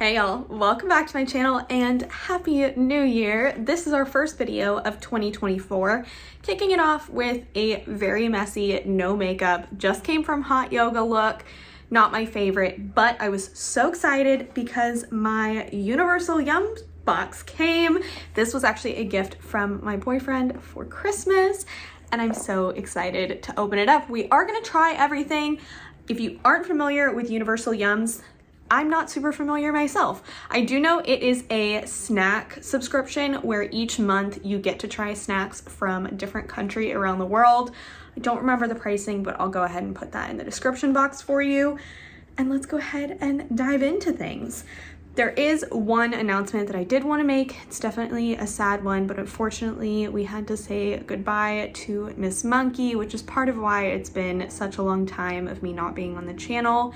Hey y'all, welcome back to my channel and Happy New Year. This is our first video of 2024, kicking it off with a very messy, no makeup, just came from hot yoga look. Not my favorite, but I was so excited because my Universal Yum box came. This was actually a gift from my boyfriend for Christmas, and I'm so excited to open it up. We are gonna try everything. If you aren't familiar with Universal Yums, I'm not super familiar myself. I do know it is a snack subscription where each month you get to try snacks from a different country around the world. I don't remember the pricing, but I'll go ahead and put that in the description box for you. And let's go ahead and dive into things. There is one announcement that I did want to make. It's definitely a sad one, but unfortunately we had to say goodbye to Miss Monkey, which is part of why it's been such a long time of me not being on the channel.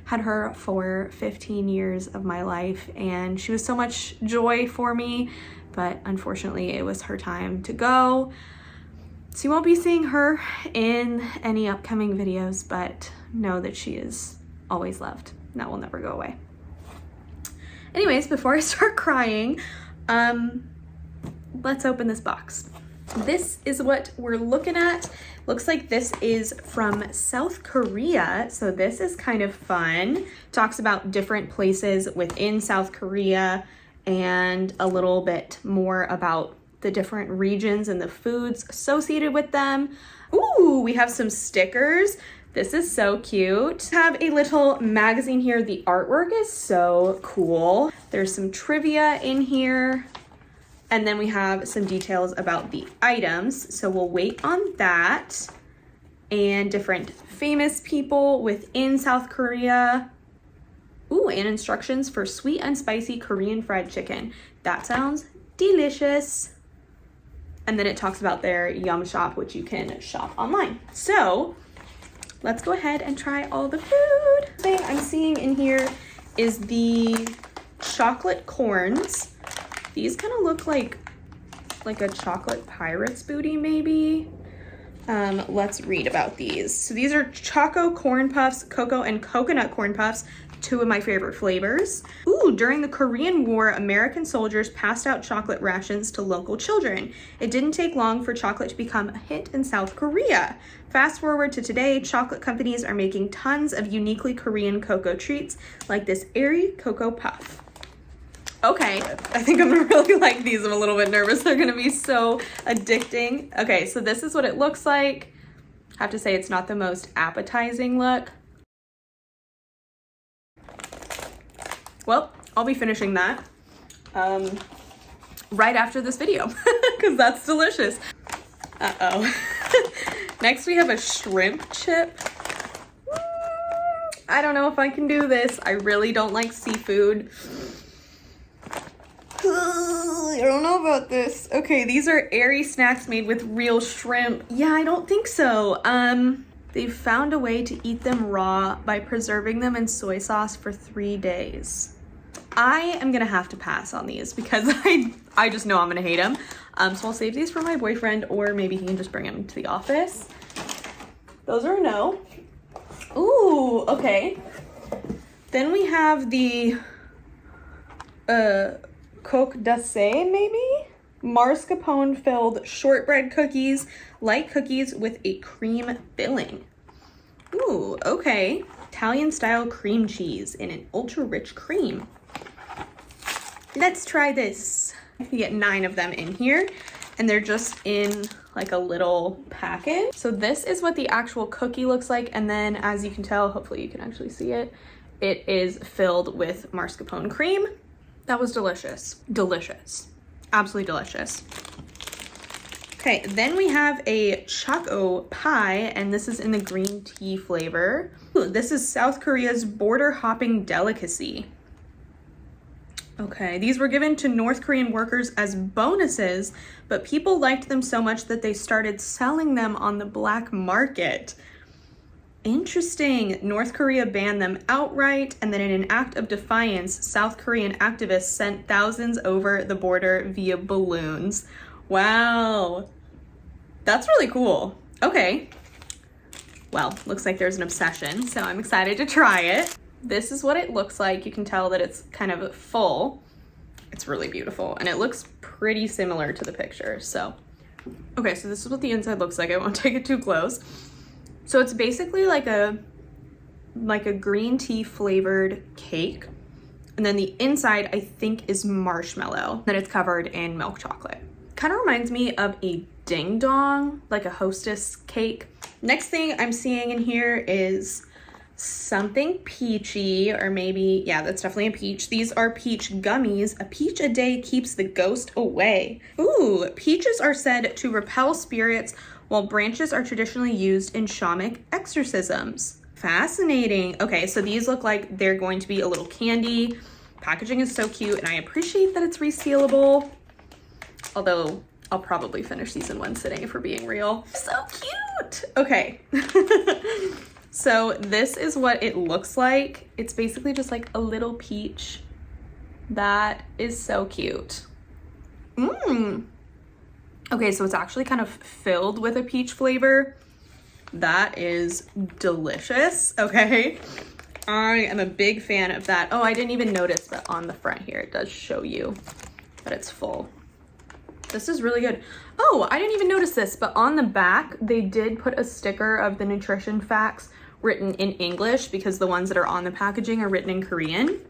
Had her for 15 years of my life and she was so much joy for me, but unfortunately it was her time to go. So you won't be seeing her in any upcoming videos, but know that she is always loved. That will never go away. Anyways, before I start crying, let's open this box. This is what we're looking at. Looks like this is from South Korea, so this is kind of fun. Talks about different places within South Korea and a little bit more about the different regions and the foods associated with them. Ooh, we have some stickers. This is so cute. Have a little magazine here. The artwork is so cool. There's some trivia in here. And then we have some details about the items. So we'll wait on that. And different famous people within South Korea. Ooh, and instructions for sweet and spicy Korean fried chicken. That sounds delicious. And then it talks about their Yum shop, which you can shop online. So let's go ahead and try all the food. The thing I'm seeing in here is the chocolate corns. These kind of look like a chocolate pirate's booty, maybe. Let's read about these. So these are Choco Corn Puffs, Cocoa and Coconut Corn Puffs, two of my favorite flavors. Ooh, during the Korean War, American soldiers passed out chocolate rations to local children. It didn't take long for chocolate to become a hit in South Korea. Fast forward to today, chocolate companies are making tons of uniquely Korean cocoa treats like this airy cocoa puff. Okay, I think I'm gonna really like these. I'm a little bit nervous. They're gonna be so addicting. Okay, so this is what it looks like. I have to say it's not the most appetizing look. Well, I'll be finishing that right after this video because that's delicious. Uh-oh. Next we have a shrimp chip. I don't know if I can do this. I really don't like seafood. I don't know about this. Okay, these are airy snacks made with real shrimp. Yeah, I don't think so. They've found a way to eat them raw by preserving them in soy sauce for 3 days. I am gonna have to pass on these because I just know I'm gonna hate them. So I'll save these for my boyfriend, or maybe he can just bring them to the office. Those are a no. Ooh, okay. Then we have the Coque d'Ace, maybe? Mascarpone filled shortbread cookies, light cookies with a cream filling. Ooh, okay. Italian style cream cheese in an ultra rich cream. Let's try this. You get 9 of them in here and they're just in like a little packet. So this is what the actual cookie looks like. And then as you can tell, hopefully you can actually see it, it is filled with mascarpone cream. That was delicious. Delicious. Absolutely delicious. Okay, then we have a choco pie, and this is in the green tea flavor. Ooh, this is South Korea's border hopping delicacy. Okay, these were given to North Korean workers as bonuses, but people liked them so much that they started selling them on the black market. Interesting. North Korea banned them outright, and then in an act of defiance, South Korean activists sent thousands over the border via balloons. Wow. That's really cool. Okay. Well, looks like there's an obsession, so I'm excited to try it. this is what it looks like. You can tell that it's kind of full. It's really beautiful, and it looks pretty similar to the picture. So, okay, so this is what the inside looks like. I won't take it too close. So it's basically like a green tea flavored cake. And then the inside, I think, is marshmallow. Then it's covered in milk chocolate. Kind of reminds me of a ding dong, like a Hostess cake. Next thing I'm seeing in here is something peachy, or maybe, yeah, that's definitely a peach. These are peach gummies. A peach a day keeps the ghost away. Ooh, peaches are said to repel spirits, while branches are traditionally used in shamanic exorcisms. Fascinating. Okay, so these look like they're going to be a little candy. Packaging is so cute, and I appreciate that it's resealable. Although I'll probably finish these in one sitting if we're being real. So cute. Okay. So this is what it looks like. It's basically just like a little peach. That is so cute. Okay, so it's actually kind of filled with a peach flavor. That is delicious, okay? I am a big fan of that. Oh, I didn't even notice that on the front here, it does show you that it's full. This is really good. Oh, I didn't even notice this, but on the back, they did put a sticker of the nutrition facts written in English, because the ones that are on the packaging are written in Korean.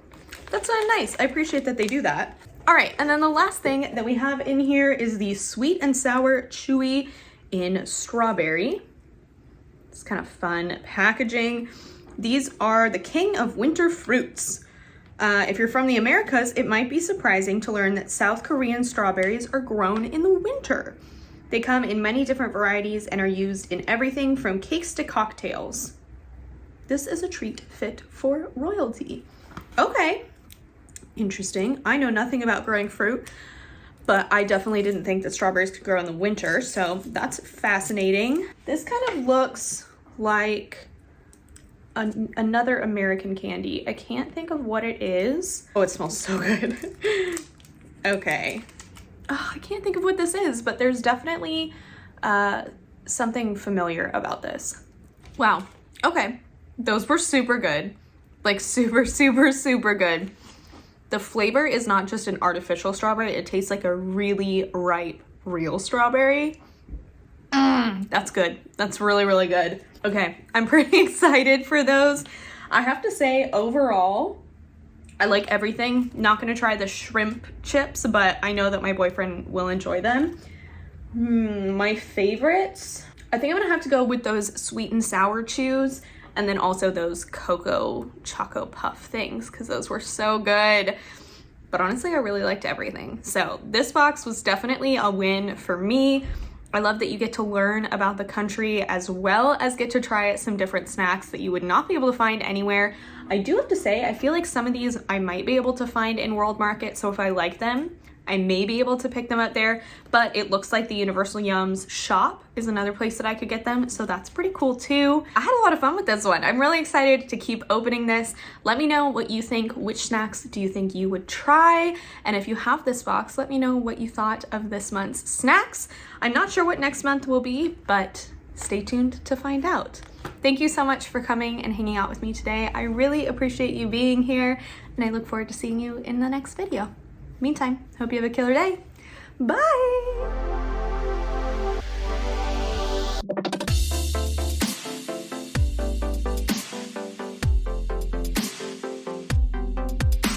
That's nice. I appreciate that they do that. All right, and then the last thing that we have in here is the sweet and sour chewy in strawberry. It's kind of fun packaging. These are the king of winter fruits. If you're from the Americas, it might be surprising to learn that South Korean strawberries are grown in the winter. They come in many different varieties and are used in everything from cakes to cocktails. This is a treat fit for royalty. Okay, interesting. I know nothing about growing fruit, but I definitely didn't think that strawberries could grow in the winter, so that's fascinating. This kind of looks like another American candy. I can't think of what it is. Oh, it smells so good. Okay. Oh, I can't think of what this is, but there's definitely something familiar about this. Wow. Okay. Those were super good. Like super, super, super good. The flavor is not just an artificial strawberry. It tastes like a really ripe, real strawberry. That's good. That's really, really good. Okay, I'm pretty excited for those. I have to say, overall, I like everything. Not gonna try the shrimp chips, but I know that my boyfriend will enjoy them. My favorites, I think I'm gonna have to go with those sweet and sour chews, and then also those cocoa choco puff things, because those were so good. But honestly, I really liked everything. So this box was definitely a win for me. I love that you get to learn about the country as well as get to try some different snacks that you would not be able to find anywhere. I do have to say, I feel like some of these I might be able to find in World Market, so if I like them, I may be able to pick them up there, but it looks like the Universal Yums shop is another place that I could get them, so that's pretty cool too. I had a lot of fun with this one. I'm really excited to keep opening this. Let me know what you think. Which snacks do you think you would try? And if you have this box, let me know what you thought of this month's snacks. I'm not sure what next month will be, but stay tuned to find out. Thank you so much for coming and hanging out with me today. I really appreciate you being here, and I look forward to seeing you in the next video. Meantime, hope you have a killer day. Bye!